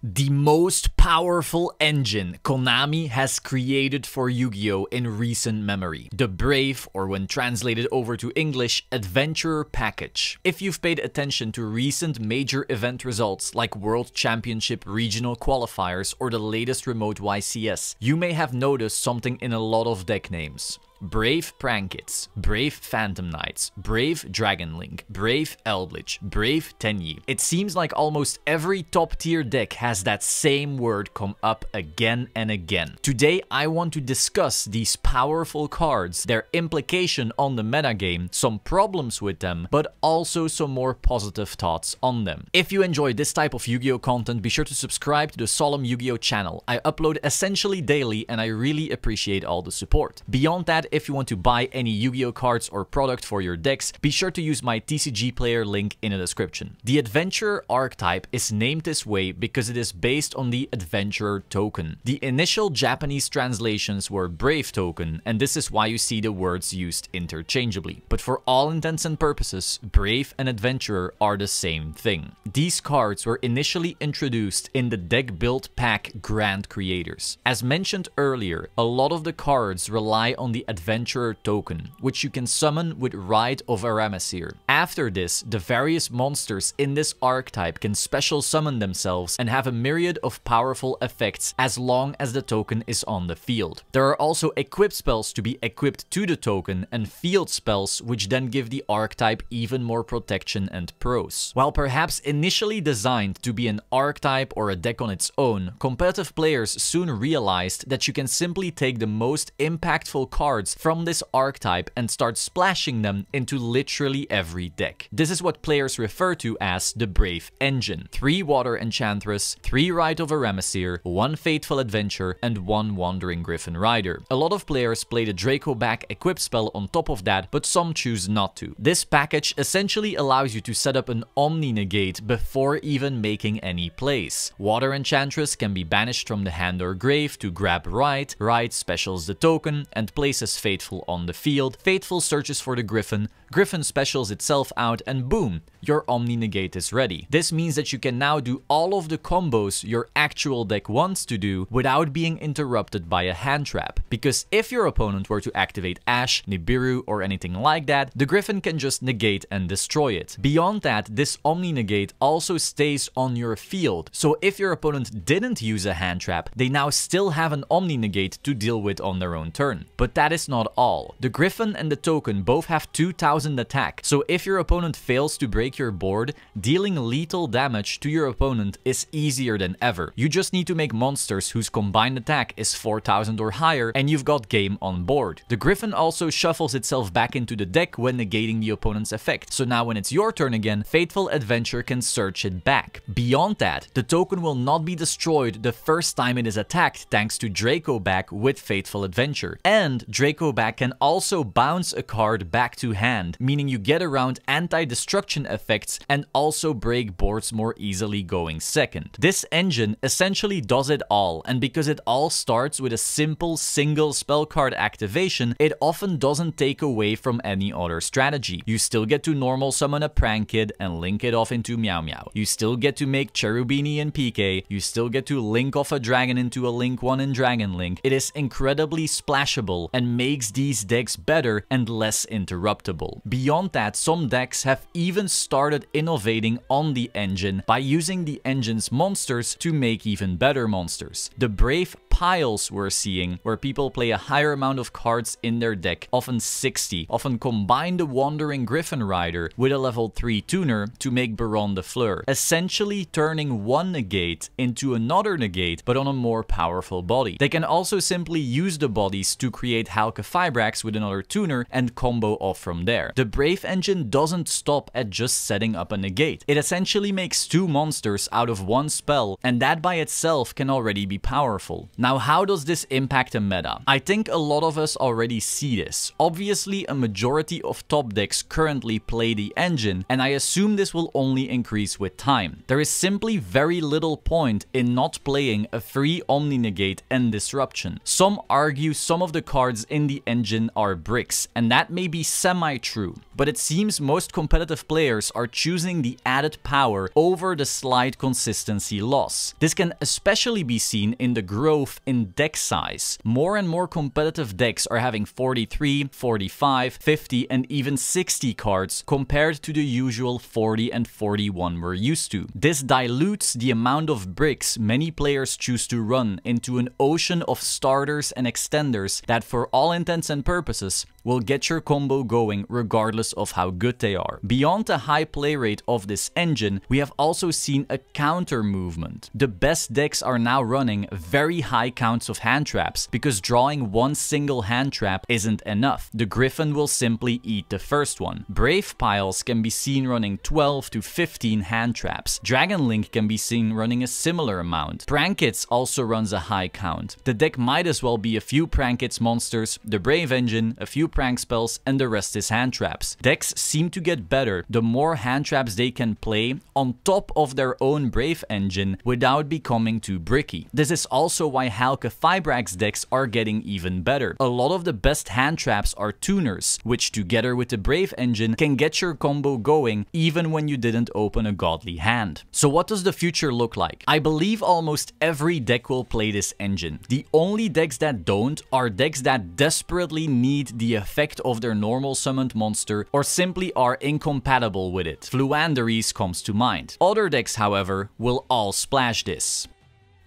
The most powerful engine Konami has created for Yu-Gi-Oh! In recent memory. The Brave, or when translated over to English, Adventurer Package. If you've paid attention to recent major event results like World Championship regional qualifiers or the latest remote YCS, you may have noticed something in a lot of deck names. Brave Prankits, Brave Phantom Knights, Brave Dragon Link, Brave Eldritch, Brave Tenyi. It seems like almost every top tier deck has that same word come up again and again. Today I want to discuss these powerful cards, their implication on the metagame, some problems with them, but also some more positive thoughts on them. If you enjoy this type of Yu-Gi-Oh content, be sure to subscribe to the Solemn Yu-Gi-Oh channel. I upload essentially daily and I really appreciate all the support. Beyond that, if you want to buy any Yu-Gi-Oh cards or product for your decks, be sure to use my TCG player link in the description. The Adventurer archetype is named this way because it is based on the Adventurer token. The initial Japanese translations were Brave token, and this is why you see the words used interchangeably. But for all intents and purposes, Brave and Adventurer are the same thing. These cards were initially introduced in the deck build pack Grand Creators. As mentioned earlier, a lot of the cards rely on the Adventurer token, which you can summon with Rite of Aramesir. After this, the various monsters in this archetype can special summon themselves and have a myriad of powerful effects as long as the token is on the field. There are also equip spells to be equipped to the token and field spells which then give the archetype even more protection and pros. While perhaps initially designed to be an archetype or a deck on its own, competitive players soon realized that you can simply take the most impactful cards from this archetype and start splashing them into literally every deck. This is what players refer to as the Brave Engine. 3 Water Enchantress, 3 Rite of Aramesir, 1 Fateful Adventure, and 1 Wandering Griffin Rider. A lot of players play the Draco back equip spell on top of that, but some choose not to. This package essentially allows you to set up an Omni Negate before even making any plays. Water Enchantress can be banished from the hand or grave to grab Rite. Rite specials the token and places Fateful on the field. Fateful searches for the Griffin. Griffin specials itself out, and boom, your Omni Negate is ready. This means that you can now do all of the combos your actual deck wants to do without being interrupted by a hand trap. Because if your opponent were to activate Ash, Nibiru, or anything like that, the Griffin can just negate and destroy it. Beyond that, this Omni Negate also stays on your field. So if your opponent didn't use a hand trap, they now still have an Omni Negate to deal with on their own turn. But that is not all. The Griffin and the token both have 2000 attack, so if your opponent fails to break your board, dealing lethal damage to your opponent is easier than ever. You just need to make monsters whose combined attack is 4000 or higher and you've got game on board. The Griffin also shuffles itself back into the deck when negating the opponent's effect, so now when it's your turn again, Fateful Adventure can search it back. Beyond that, the token will not be destroyed the first time it is attacked thanks to Draco back with Fateful Adventure. And Draco back can also bounce a card back to hand, meaning you get around anti-destruction effects and also break boards more easily going second. This engine essentially does it all, and because it all starts with a simple single spell card activation, it often doesn't take away from any other strategy. You still get to normal summon a Prank Kid and link it off into Meow Meow. You still get to make Cherubini and PK. You still get to link off a dragon into a Link 1 in Dragon Link. It is incredibly splashable and makes these decks better and less interruptible. Beyond that, some decks have even started innovating on the engine by using the engine's monsters to make even better monsters. The Brave piles we're seeing, where people play a higher amount of cards in their deck, often 60, often combine the Wandering Griffin Rider with a level 3 tuner to make Baron de Fleur, essentially turning one negate into another negate but on a more powerful body. They can also simply use the bodies to create Halka Fibrax with another tuner and combo off from there. The Brave engine doesn't stop at just setting up a negate. It essentially makes 2 monsters out of 1 spell, and that by itself can already be powerful. Now, how does this impact a meta? I think a lot of us already see this. Obviously, a majority of top decks currently play the engine, and I assume this will only increase with time. There is simply very little point in not playing a free Omni Negate and Disruption. Some argue some of the cards in the engine are bricks, and that may be semi-true, but it seems most competitive players are choosing the added power over the slight consistency loss. This can especially be seen in the growth in deck size. More and more competitive decks are having 43, 45, 50 and even 60 cards compared to the usual 40 and 41 we're used to. This dilutes the amount of bricks many players choose to run into an ocean of starters and extenders that, for all intents and purposes, will get your combo going regardless of how good they are. Beyond the high play rate of this engine, we have also seen a counter movement. The best decks are now running very high counts of hand traps because drawing one single hand trap isn't enough. The Griffin will simply eat the first one. Brave piles can be seen running 12 to 15 hand traps. Dragon Link can be seen running a similar amount. Prankits also runs a high count. The deck might as well be a few Prankits monsters, the Brave engine, a few prank spells, and the rest is hand traps. Decks seem to get better the more hand traps they can play on top of their own Brave engine without becoming too bricky. This is also why Halka Fibrax decks are getting even better. A lot of the best hand traps are tuners, which together with the Brave engine can get your combo going even when you didn't open a godly hand. So what does the future look like? I believe almost every deck will play this engine. The only decks that don't are decks that desperately need the effect of their normal summoned monster or simply are incompatible with it. Fluanderies comes to mind. Other decks, however, will all splash this,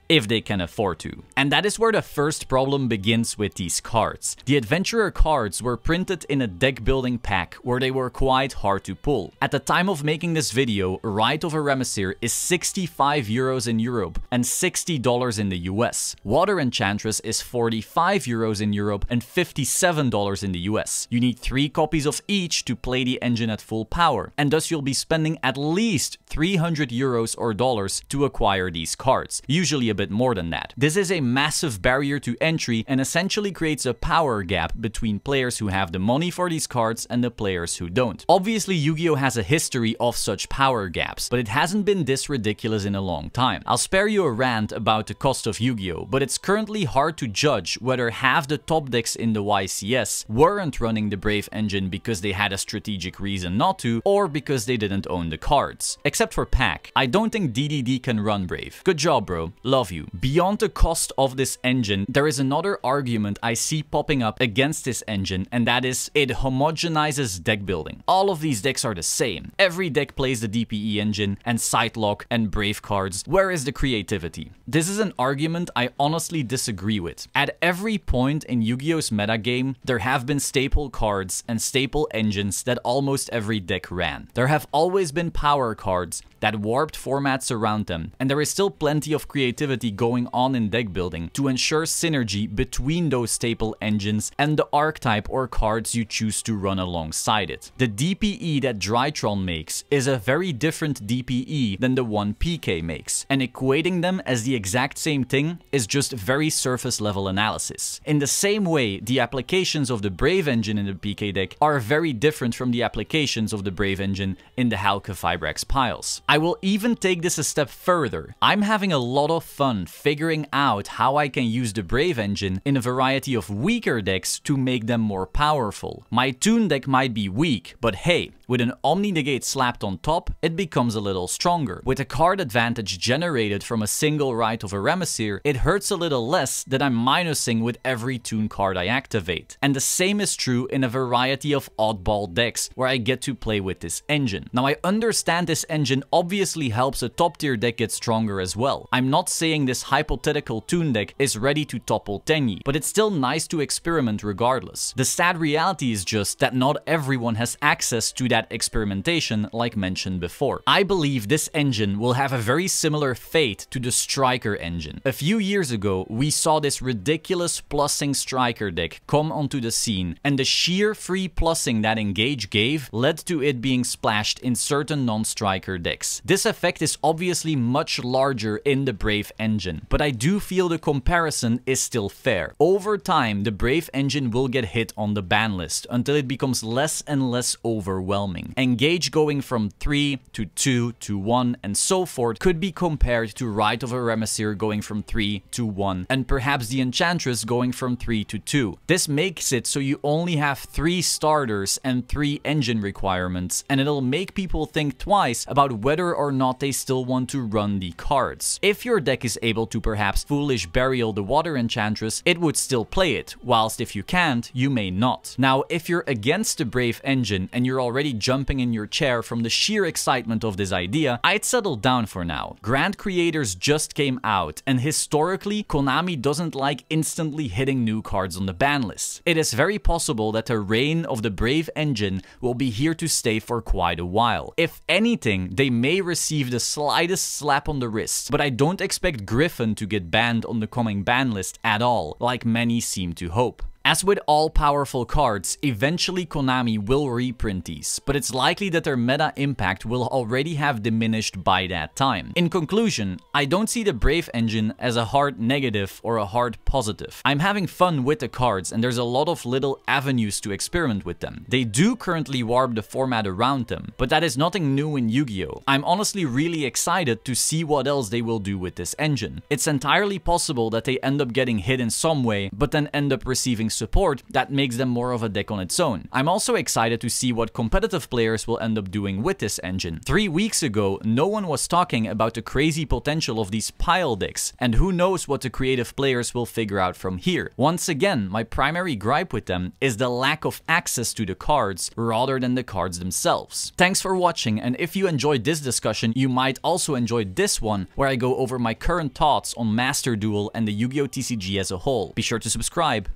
if they can afford to. And that is where the first problem begins with these cards. The Adventurer cards were printed in a deck building pack where they were quite hard to pull. At the time of making this video, Rite of a Remissir is 65 euros in Europe and $60 in the US. Water Enchantress is 45 euros in Europe and $57 in the US. You need 3 copies of each to play the engine at full power, and thus you'll be spending at least 300 euros or dollars to acquire these cards, usually a bit more than that. This is a massive barrier to entry and essentially creates a power gap between players who have the money for these cards and the players who don't. Obviously, Yu-Gi-Oh has a history of such power gaps, but it hasn't been this ridiculous in a long time. I'll spare you a rant about the cost of Yu-Gi-Oh, but it's currently hard to judge whether half the top decks in the YCS weren't running the Brave engine because they had a strategic reason not to, or because they didn't own the cards. Except for Pack. I don't think DDD can run Brave. Good job, bro. Love you. Beyond the cost of this engine, there is another argument I see popping up against this engine, and that is it homogenizes deck building. All of these decks are the same. Every deck plays the DPE engine and Sightlock and Brave cards. Where is the creativity? This is an argument I honestly disagree with. At every point in Yu-Gi-Oh's metagame, there have been staple cards and staple engines that almost every deck ran. There have always been power cards that warped formats around them, and there is still plenty of creativity going on in deck building to ensure synergy between those staple engines and the archetype or cards you choose to run alongside it. The DPE that Drytron makes is a very different DPE than the one PK makes, and equating them as the exact same thing is just very surface level analysis. In the same way, the applications of the Brave engine in the PK deck are very different from the applications of the Brave engine in the Halka Fibrax piles. I will even take this a step further. I'm having a lot of fun figuring out how I can use the Brave engine in a variety of weaker decks to make them more powerful. My Toon deck might be weak, but hey, with an Omni Negate slapped on top, it becomes a little stronger. With a card advantage generated from a single Rite of a Remissir, it hurts a little less that I'm minusing with every Toon card I activate. And the same is true in a variety of oddball decks where I get to play with this engine. Now, I understand this engine obviously helps a top tier deck get stronger as well. I'm not saying this hypothetical Toon deck is ready to topple Tenyi, but it's still nice to experiment regardless. The sad reality is just that not everyone has access to that experimentation like mentioned before. I believe this engine will have a very similar fate to the Striker engine. A few years ago, we saw this ridiculous plussing Striker deck come onto the scene, and the sheer free plussing that Engage gave led to it being splashed in certain non-Striker decks. This effect is obviously much larger in the Brave engine, but I do feel the comparison is still fair. Over time, the Brave engine will get hit on the ban list until it becomes less and less overwhelming. Engage going from 3 to 2 to 1 and so forth could be compared to Rite of a Remesir going from 3 to 1 and perhaps the Enchantress going from 3 to 2. This makes it so you only have 3 starters and 3 engine requirements, and it'll make people think twice about whether or not they still want to run the cards. If your deck is able to perhaps Foolish Burial the Water Enchantress, it would still play it, whilst if you can't, you may not. Now, if you're against the Brave engine and you're already jumping in your chair from the sheer excitement of this idea, I'd settle down for now. Grand Creators just came out, and historically, Konami doesn't like instantly hitting new cards on the ban list. It is very possible that the reign of the Brave engine will be here to stay for quite a while. If anything, they may receive the slightest slap on the wrist, but I don't expect Griffin to get banned on the coming ban list at all, like many seem to hope. As with all powerful cards, eventually Konami will reprint these, but it's likely that their meta impact will already have diminished by that time. In conclusion, I don't see the Brave engine as a hard negative or a hard positive. I'm having fun with the cards and there's a lot of little avenues to experiment with them. They do currently warp the format around them, but that is nothing new in Yu-Gi-Oh! I'm honestly really excited to see what else they will do with this engine. It's entirely possible that they end up getting hit in some way, but then end up receiving support that makes them more of a deck on its own. I'm also excited to see what competitive players will end up doing with this engine. 3 weeks ago, no one was talking about the crazy potential of these pile decks, and who knows what the creative players will figure out from here. Once again, my primary gripe with them is the lack of access to the cards rather than the cards themselves. Thanks for watching, and if you enjoyed this discussion, you might also enjoy this one where I go over my current thoughts on Master Duel and the Yu-Gi-Oh! TCG as a whole. Be sure to subscribe.